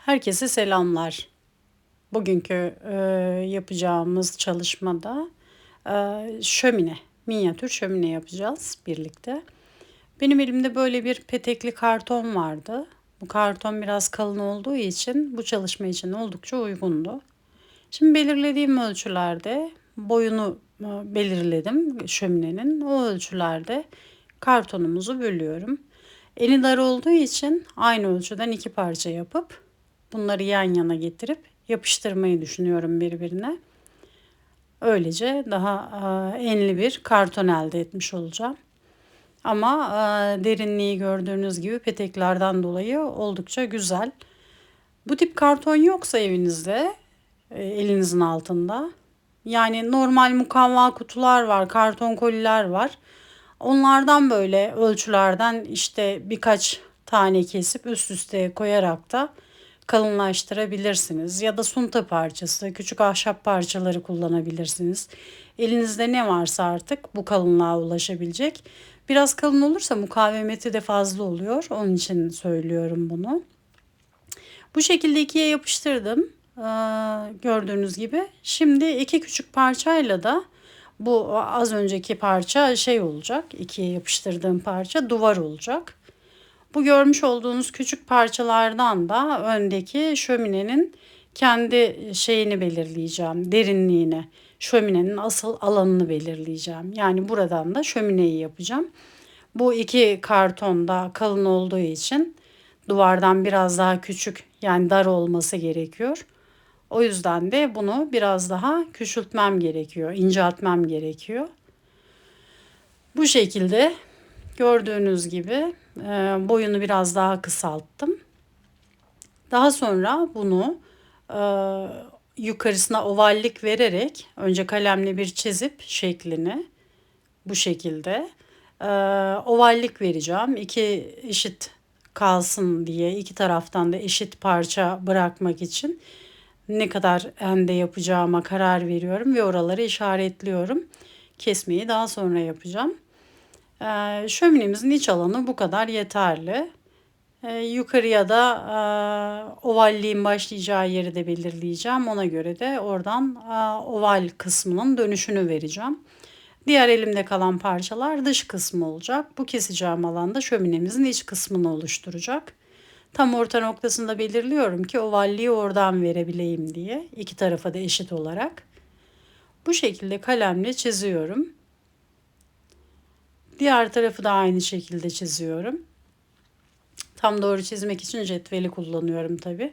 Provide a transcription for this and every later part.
Herkese selamlar. Bugünkü yapacağımız çalışmada şömine, minyatür şömine yapacağız birlikte. Benim elimde böyle bir petekli karton vardı. Bu karton biraz kalın olduğu için bu çalışma için oldukça uygundu. Şimdi belirlediğim ölçülerde boyunu belirledim şöminenin. O ölçülerde kartonumuzu bölüyorum. Eni dar olduğu için aynı ölçüden iki parça yapıp bunları yan yana getirip yapıştırmayı düşünüyorum birbirine. Öylece daha enli bir karton elde etmiş olacağım. Ama derinliği gördüğünüz gibi peteklerden dolayı oldukça güzel. Bu tip karton yoksa evinizde, elinizin altında, yani normal mukavva kutular var, karton koliler var. Onlardan böyle ölçülerden işte birkaç tane kesip üst üste koyarak da kalınlaştırabilirsiniz. Ya da sunta parçası, küçük ahşap parçaları kullanabilirsiniz. Elinizde ne varsa artık bu kalınlığa ulaşabilecek. Biraz kalın olursa mukavemeti de fazla oluyor. Onun için söylüyorum bunu. Bu şekilde ikiye yapıştırdım. Gördüğünüz gibi. Şimdi iki küçük parçayla da bu az önceki parça şey olacak. İkiye yapıştırdığım parça duvar olacak. Bu görmüş olduğunuz küçük parçalardan da öndeki şöminenin kendi şeyini belirleyeceğim, derinliğini, şöminenin asıl alanını belirleyeceğim. Yani buradan da şömineyi yapacağım. Bu iki karton da kalın olduğu için duvardan biraz daha küçük, yani dar olması gerekiyor. O yüzden de bunu biraz daha küçültmem gerekiyor, inceltmem gerekiyor. Bu şekilde gördüğünüz gibi boyunu biraz daha kısalttım. Daha sonra bunu e, yukarısına ovallik vererek önce kalemle bir çizip şeklini bu şekilde ovallik vereceğim. İki eşit kalsın diye, iki taraftan da eşit parça bırakmak için ne kadar ende yapacağıma karar veriyorum ve oraları işaretliyorum. Kesmeyi daha sonra yapacağım. Şöminemizin iç alanı bu kadar yeterli. Yukarıya da ovalliğin başlayacağı yeri de belirleyeceğim. Ona göre de oradan oval kısmının dönüşünü vereceğim. Diğer elimde kalan parçalar dış kısmı olacak. Bu keseceğim alanda şöminemizin iç kısmını oluşturacak. Tam orta noktasında belirliyorum ki ovalliği oradan verebileyim diye. İki tarafa da eşit olarak. Bu şekilde kalemle çiziyorum. Diğer tarafı da aynı şekilde çiziyorum. Tam doğru çizmek için cetveli kullanıyorum tabi.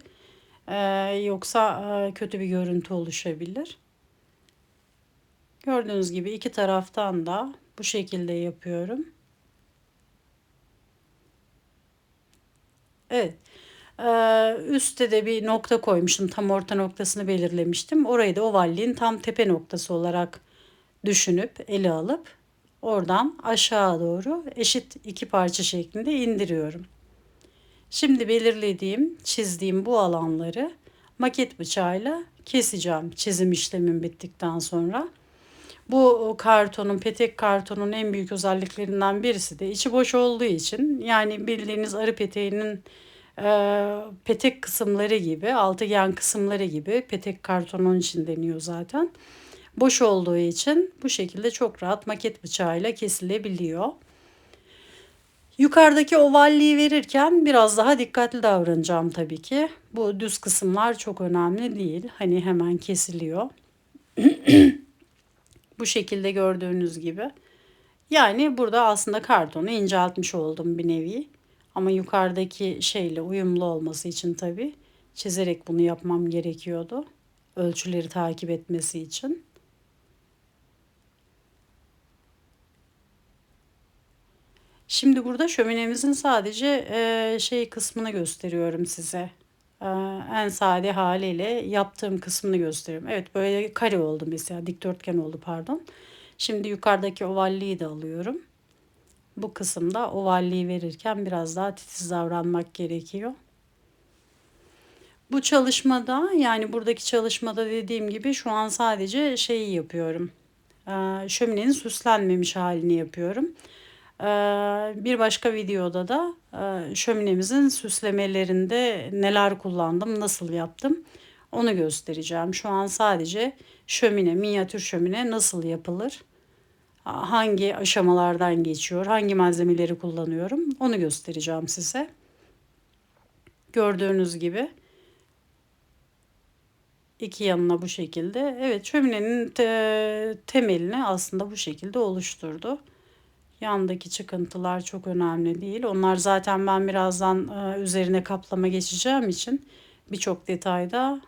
Yoksa kötü bir görüntü oluşabilir. Gördüğünüz gibi iki taraftan da bu şekilde yapıyorum. Evet. Üstte de bir nokta koymuştum. Tam orta noktasını belirlemiştim. Orayı da ovalliğin tam tepe noktası olarak düşünüp ele alıp oradan aşağı doğru eşit iki parça şeklinde indiriyorum. Şimdi belirlediğim, çizdiğim bu alanları maket bıçağıyla keseceğim çizim işlemim bittikten sonra. Bu kartonun, petek kartonun en büyük özelliklerinden birisi de içi boş olduğu için, yani bildiğiniz arı peteğinin petek kısımları gibi, altıgen kısımları gibi, petek kartonun için deniyor zaten. Boş olduğu için bu şekilde çok rahat maket bıçağıyla kesilebiliyor. Yukarıdaki ovalliği verirken biraz daha dikkatli davranacağım tabii ki. Bu düz kısımlar çok önemli değil. Hani hemen kesiliyor. Bu şekilde gördüğünüz gibi. Yani burada aslında kartonu inceltmiş oldum bir nevi. Ama yukarıdaki şeyle uyumlu olması için tabii çizerek bunu yapmam gerekiyordu. Ölçüleri takip etmesi için. Şimdi burada şöminemizin sadece şey kısmını gösteriyorum size. Eee, En sade haliyle yaptığım kısmını gösteriyorum. Evet, böyle kare oldu mesela, dikdörtgen oldu pardon. Şimdi yukarıdaki ovalliği de alıyorum. Bu kısımda ovalliği verirken biraz daha titiz davranmak gerekiyor. Bu çalışmada, yani buradaki çalışmada dediğim gibi şu an sadece şeyi yapıyorum. Şöminenin süslenmemiş halini yapıyorum. Bir başka videoda da şöminemizin süslemelerinde neler kullandım, nasıl yaptım onu göstereceğim. Şu an sadece şömine, minyatür şömine nasıl yapılır, hangi aşamalardan geçiyor, hangi malzemeleri kullanıyorum onu göstereceğim size. Gördüğünüz gibi iki yanına bu şekilde. Evet, şöminenin temelini aslında bu şekilde oluşturdu. Yandaki çıkıntılar çok önemli değil. Onlar zaten ben birazdan üzerine kaplama geçeceğim için birçok detayda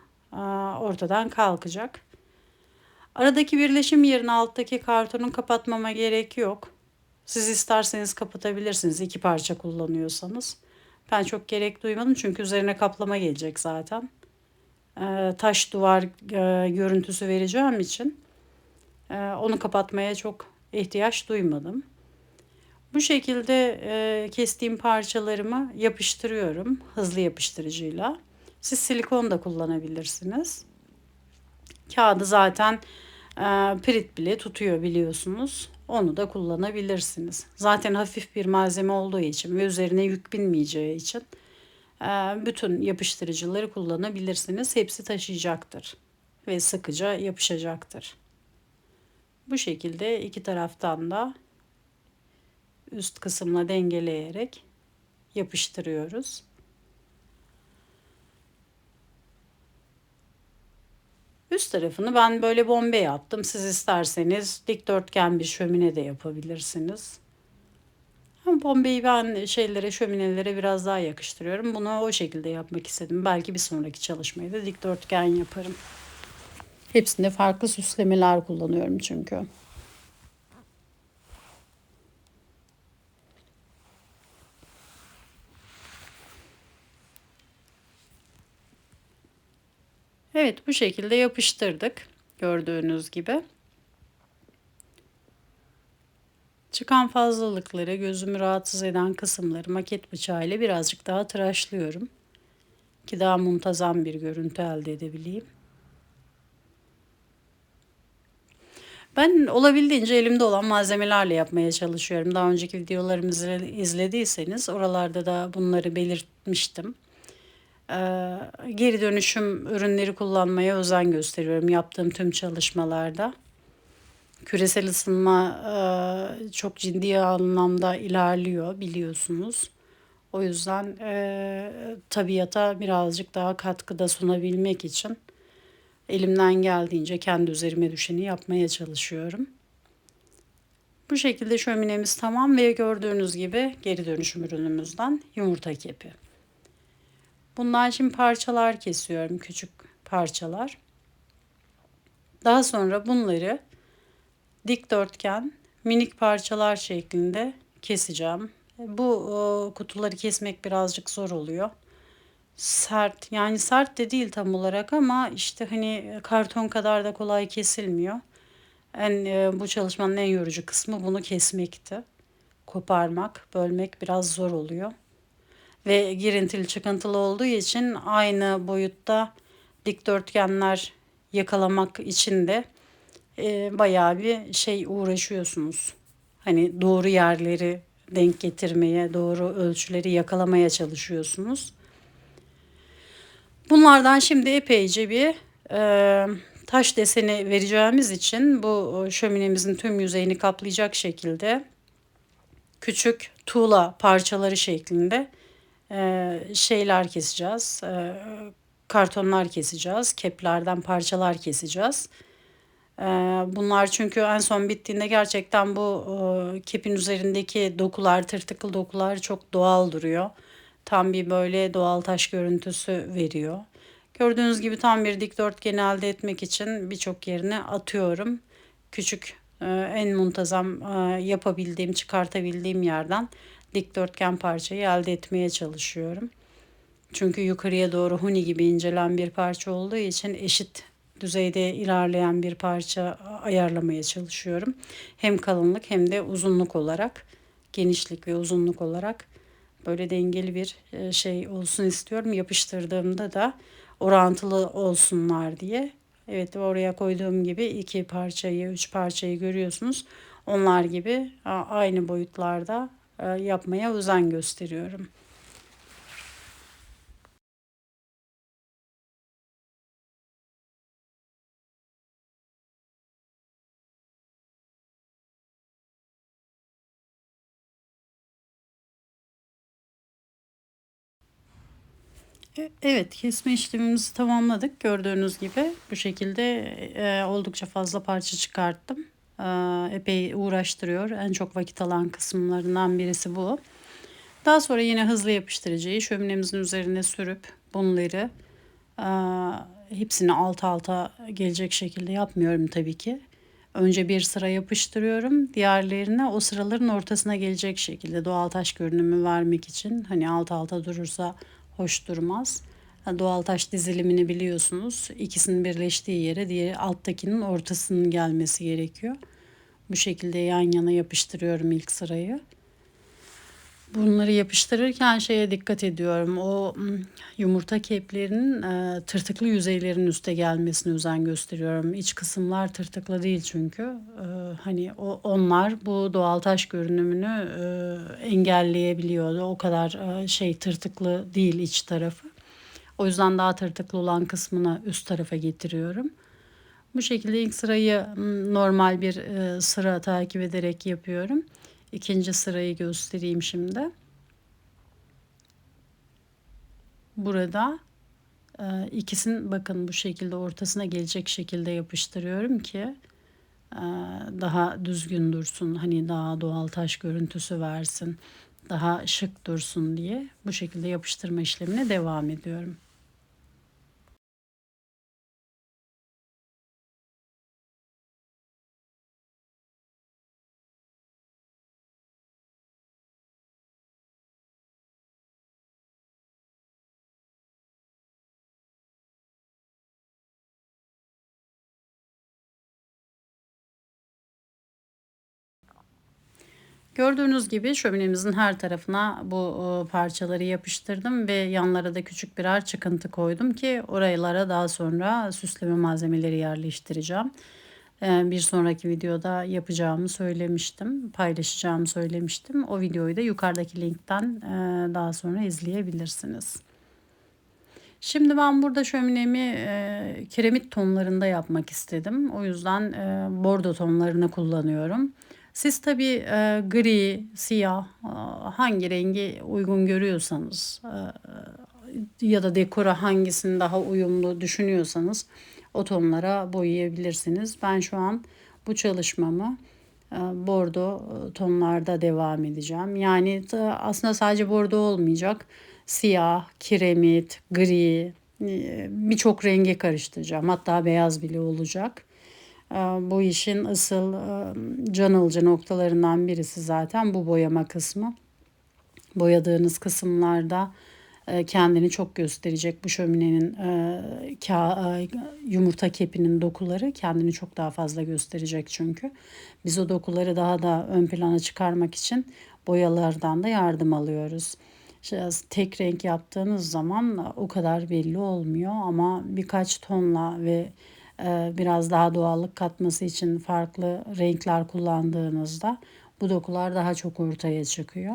ortadan kalkacak. Aradaki birleşim yerine alttaki kartonu kapatmama gerek yok. Siz isterseniz kapatabilirsiniz iki parça kullanıyorsanız. Ben çok gerek duymadım çünkü üzerine kaplama gelecek zaten. Taş duvar görüntüsü vereceğim için onu kapatmaya çok ihtiyaç duymadım. Bu şekilde kestiğim parçalarımı yapıştırıyorum hızlı yapıştırıcıyla. Siz silikon da kullanabilirsiniz. Kağıdı zaten pirit bile tutuyor biliyorsunuz. Onu da kullanabilirsiniz. Zaten hafif bir malzeme olduğu için ve üzerine yük binmeyeceği için bütün yapıştırıcıları kullanabilirsiniz. Hepsi taşıyacaktır ve sıkıca yapışacaktır. Bu şekilde iki taraftan da üst kısımla dengeleyerek yapıştırıyoruz. Üst tarafını ben böyle bombe yaptım. Siz isterseniz dikdörtgen bir şömine de yapabilirsiniz. Ama bombeyi ben şöminelere biraz daha yakıştırıyorum. Bunu o şekilde yapmak istedim. Belki bir sonraki çalışmayı da dikdörtgen yaparım. Hepsinde farklı süslemeler kullanıyorum çünkü. Evet, bu şekilde yapıştırdık. Gördüğünüz gibi. Çıkan fazlalıkları, gözümü rahatsız eden kısımları maket bıçağıyla birazcık daha tıraşlıyorum. Ki daha muntazam bir görüntü elde edebileyim. Ben olabildiğince elimde olan malzemelerle yapmaya çalışıyorum. Daha önceki videolarımızı izlediyseniz oralarda da bunları belirtmiştim. Geri dönüşüm ürünleri kullanmaya özen gösteriyorum yaptığım tüm çalışmalarda. Küresel ısınma çok ciddi anlamda ilerliyor biliyorsunuz. O yüzden tabiata birazcık daha katkıda sunabilmek için elimden geldiğince kendi üzerime düşeni yapmaya çalışıyorum. Bu şekilde şöminemiz tamam ve gördüğünüz gibi geri dönüşüm ürünümüzden yumurta kepi. Bundan şimdi parçalar kesiyorum, küçük parçalar. Daha sonra bunları dikdörtgen minik parçalar şeklinde keseceğim. Bu kutuları kesmek birazcık zor oluyor. Sert, yani sert de değil tam olarak ama işte hani karton kadar da kolay kesilmiyor. Bu çalışmanın en yorucu kısmı bunu kesmekti. Koparmak, bölmek biraz zor oluyor. Ve girintili çıkıntılı olduğu için aynı boyutta dikdörtgenler yakalamak için de bayağı bir uğraşıyorsunuz. Hani doğru yerleri denk getirmeye, doğru ölçüleri yakalamaya çalışıyorsunuz. Bunlardan şimdi epeyce bir taş deseni vereceğimiz için bu şöminemizin tüm yüzeyini kaplayacak şekilde küçük tuğla parçaları şeklinde şeyler keseceğiz. Kartonlar keseceğiz. Keplerden parçalar keseceğiz. Bunlar çünkü en son bittiğinde gerçekten bu kepin üzerindeki dokular, tırtıklı dokular çok doğal duruyor. Tam bir böyle doğal taş görüntüsü veriyor. Gördüğünüz gibi tam bir dikdörtgen elde etmek için birçok yerine atıyorum. Küçük en muntazam yapabildiğim, çıkartabildiğim yerden dikdörtgen parçayı elde etmeye çalışıyorum. Çünkü yukarıya doğru huni gibi incelen bir parça olduğu için eşit düzeyde ilerleyen bir parça ayarlamaya çalışıyorum. Hem kalınlık hem de uzunluk olarak, genişlik ve uzunluk olarak böyle dengeli bir şey olsun istiyorum. Yapıştırdığımda da orantılı olsunlar diye. Evet, oraya koyduğum gibi iki parçayı, üç parçayı görüyorsunuz. Onlar gibi aynı boyutlarda yapmaya özen gösteriyorum. Evet, kesme işlemimizi tamamladık. Gördüğünüz gibi bu şekilde oldukça fazla parça çıkarttım. Epey uğraştırıyor. En çok vakit alan kısımlarından birisi bu. Daha sonra yine hızlı yapıştırıcıyı şöminemizin üzerine sürüp bunları hepsini alt alta gelecek şekilde yapmıyorum tabii ki. Önce bir sıra yapıştırıyorum. Diğerlerine o sıraların ortasına gelecek şekilde doğal taş görünümü vermek için. Hani alt alta durursa hoş durmaz. Doğal taş dizilimini biliyorsunuz. İkisinin birleştiği yere diğeri alttakinin ortasının gelmesi gerekiyor. Bu şekilde yan yana yapıştırıyorum ilk sırayı. Bunları yapıştırırken şeye dikkat ediyorum. O yumurta keplerinin tırtıklı yüzeylerin üste gelmesine özen gösteriyorum. İç kısımlar tırtıklı değil çünkü. Hani onlar bu doğal taş görünümünü engelleyebiliyordu. O kadar tırtıklı değil iç tarafı. O yüzden daha tırtıklı olan kısmını üst tarafa getiriyorum. Bu şekilde ilk sırayı normal bir sıra takip ederek yapıyorum. İkinci sırayı göstereyim şimdi. Burada ikisini bakın bu şekilde ortasına gelecek şekilde yapıştırıyorum ki daha düzgün dursun. Hani daha doğal taş görüntüsü versin. Daha şık dursun diye bu şekilde yapıştırma işlemine devam ediyorum. Gördüğünüz gibi şöminemizin her tarafına bu parçaları yapıştırdım ve yanlara da küçük birer çıkıntı koydum ki oralara daha sonra süsleme malzemeleri yerleştireceğim. Bir sonraki videoda yapacağımı söylemiştim, paylaşacağımı söylemiştim. O videoyu da yukarıdaki linkten daha sonra izleyebilirsiniz. Şimdi ben burada şöminemi kiremit tonlarında yapmak istedim. O yüzden bordo tonlarını kullanıyorum. Siz tabii gri, siyah, hangi rengi uygun görüyorsanız ya da dekora hangisini daha uyumlu düşünüyorsanız o tonlara boyayabilirsiniz. Ben şu an bu çalışmamı bordo tonlarda devam edeceğim. Yani aslında sadece bordo olmayacak. Siyah, kiremit, gri, birçok renge karıştıracağım. Hatta beyaz bile olacak. Bu işin asıl can alıcı noktalarından birisi zaten bu boyama kısmı. Boyadığınız kısımlarda kendini çok gösterecek bu şöminenin yumurta kepinin dokuları kendini çok daha fazla gösterecek çünkü. Biz o dokuları daha da ön plana çıkarmak için boyalardan da yardım alıyoruz. Tek renk yaptığınız zaman o kadar belli olmuyor ama birkaç tonla ve biraz daha doğallık katması için farklı renkler kullandığınızda bu dokular daha çok ortaya çıkıyor.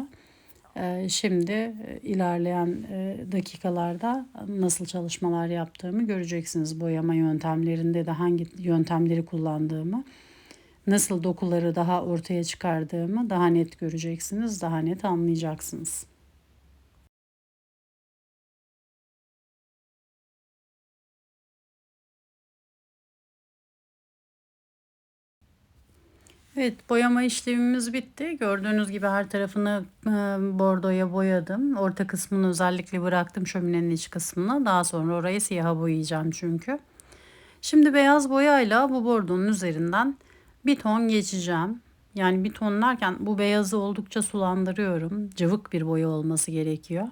Şimdi ilerleyen dakikalarda nasıl çalışmalar yaptığımı göreceksiniz. Boyama yöntemlerinde de hangi yöntemleri kullandığımı, nasıl dokuları daha ortaya çıkardığımı daha net göreceksiniz, daha net anlayacaksınız. Evet, boyama işlemimiz bitti. Gördüğünüz gibi her tarafını bordoya boyadım. Orta kısmını özellikle bıraktım şöminenin iç kısmına. Daha sonra orayı siyaha boyayacağım çünkü. Şimdi beyaz boyayla bu bordonun üzerinden bir ton geçeceğim. Yani bir ton derken bu beyazı oldukça sulandırıyorum. Cıvık bir boya olması gerekiyor.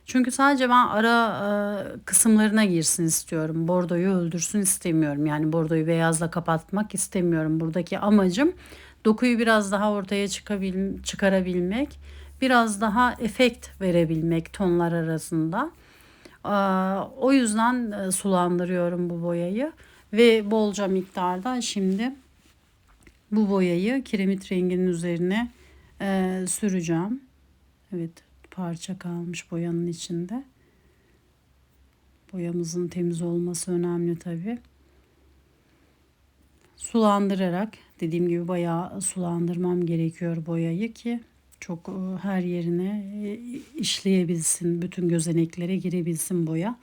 Çünkü sadece ben ara kısımlarına girsin istiyorum. Bordoyu öldürsün istemiyorum. Yani bordoyu beyazla kapatmak istemiyorum. Buradaki amacım dokuyu biraz daha ortaya çıkarabilmek, biraz daha efekt verebilmek tonlar arasında. O yüzden sulandırıyorum bu boyayı ve bolca miktarda şimdi Bu boyayı kiremit renginin üzerine süreceğim. Evet, parça kalmış boyanın içinde. Boyamızın temiz olması önemli tabii. Sulandırarak, dediğim gibi bayağı sulandırmam gerekiyor boyayı ki çok her yerine işleyebilsin, bütün gözeneklere girebilsin boya.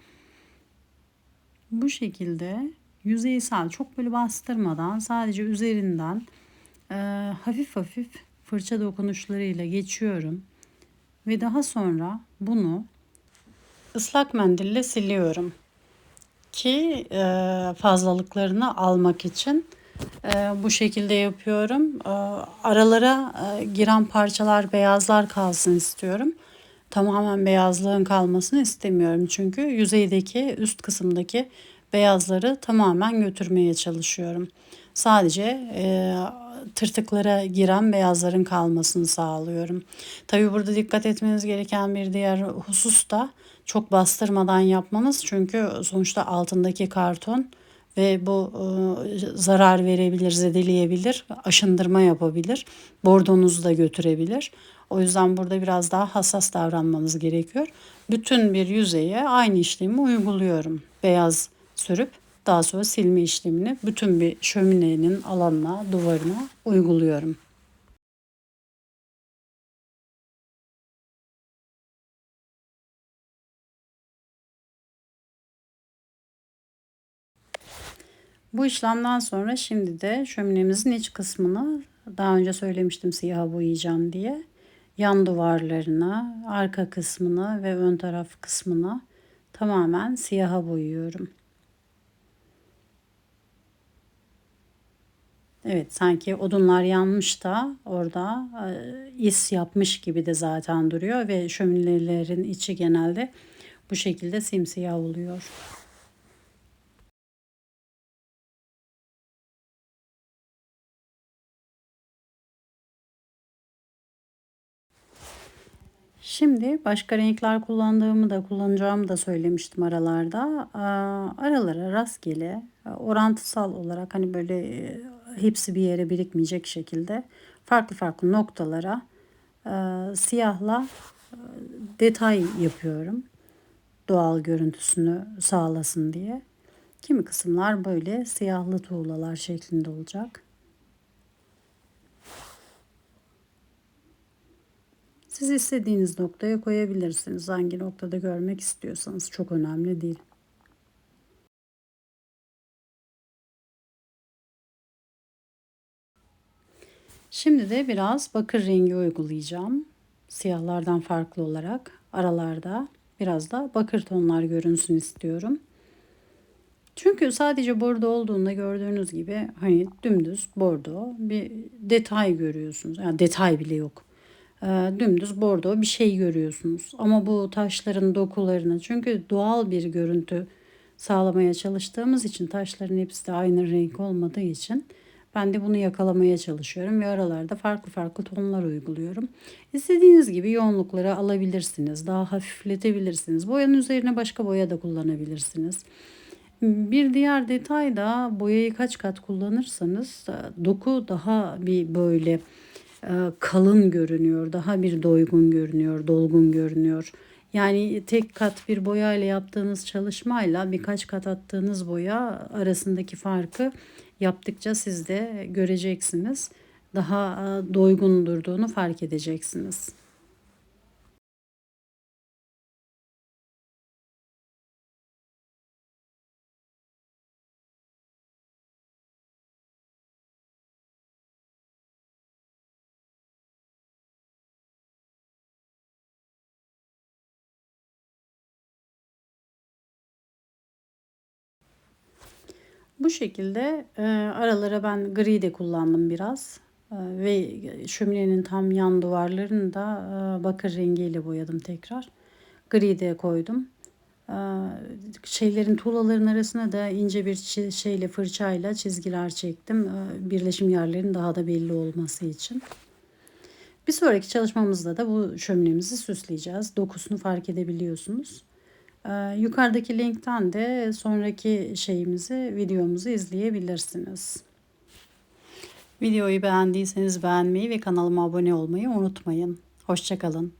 Bu şekilde yüzeysel, çok böyle bastırmadan, sadece üzerinden e, hafif hafif fırça dokunuşlarıyla geçiyorum ve daha sonra bunu ıslak mendille siliyorum ki fazlalıklarını almak için bu şekilde yapıyorum. Aralara giren parçalar, beyazlar kalsın istiyorum. Tamamen beyazlığın kalmasını istemiyorum. Çünkü yüzeydeki, üst kısımdaki beyazları tamamen götürmeye çalışıyorum. Sadece tırtıklara giren beyazların kalmasını sağlıyorum. Tabii burada dikkat etmeniz gereken bir diğer husus da çok bastırmadan yapmanız. Çünkü sonuçta altındaki karton ve bu zarar verebilir, zedeleyebilir, aşındırma yapabilir, bordonuzu da götürebilir. O yüzden burada biraz daha hassas davranmanız gerekiyor. Bütün bir yüzeye aynı işlemi uyguluyorum. Beyaz sürüp daha sonra silme işlemini bütün bir şöminenin alanına, duvarına uyguluyorum. Bu işlemden sonra şimdi de şöminemizin iç kısmını, daha önce söylemiştim siyaha boyayacağım diye, yan duvarlarına, arka kısmına ve ön taraf kısmına tamamen siyaha boyuyorum. Evet, sanki odunlar yanmış da orada is yapmış gibi de zaten duruyor ve şöminelerin içi genelde bu şekilde simsiyah oluyor. Şimdi başka renkler kullandığımı da kullanacağımı da söylemiştim aralarda. Aralara rastgele, orantısal olarak hani böyle hepsi bir yere birikmeyecek şekilde farklı farklı noktalara siyahla detay yapıyorum. Doğal görüntüsünü sağlasın diye. Kimi kısımlar böyle siyahlı tuğlalar şeklinde olacak. Siz istediğiniz noktaya koyabilirsiniz. Hangi noktada görmek istiyorsanız çok önemli değil. Şimdi de biraz bakır rengi uygulayacağım. Siyahlardan farklı olarak aralarda biraz da bakır tonlar görünsün istiyorum. Çünkü sadece bordo olduğunda gördüğünüz gibi hani dümdüz bordo bir detay görüyorsunuz. Yani detay bile yok. Dümdüz bordo bir şey görüyorsunuz. Ama bu taşların dokularını, çünkü doğal bir görüntü sağlamaya çalıştığımız için, taşların hepsi de aynı renk olmadığı için ben de bunu yakalamaya çalışıyorum ve aralarda farklı farklı tonlar uyguluyorum. İstediğiniz gibi yoğunlukları alabilirsiniz. Daha hafifletebilirsiniz. Boyanın üzerine başka boya da kullanabilirsiniz. Bir diğer detay da, boyayı kaç kat kullanırsanız doku daha bir böyle kalın görünüyor, daha bir doygun görünüyor, dolgun görünüyor. Yani tek kat bir boya ile yaptığınız çalışmayla birkaç kat attığınız boya arasındaki farkı yaptıkça siz de göreceksiniz. Daha doygun durduğunu fark edeceksiniz. Bu şekilde aralara ben gri de kullandım biraz. Ve şöminenin tam yan duvarlarını da bakır rengiyle boyadım tekrar. Gri de koydum. E, Şeylerin, tuğlaların arasına da ince bir şeyle, fırçayla çizgiler çektim. Birleşim yerlerinin daha da belli olması için. Bir sonraki çalışmamızda da bu şöminemizi süsleyeceğiz. Dokusunu fark edebiliyorsunuz. Yukarıdaki linkten de sonraki videomuzu izleyebilirsiniz. Videoyu beğendiyseniz beğenmeyi ve kanalıma abone olmayı unutmayın. Hoşça kalın.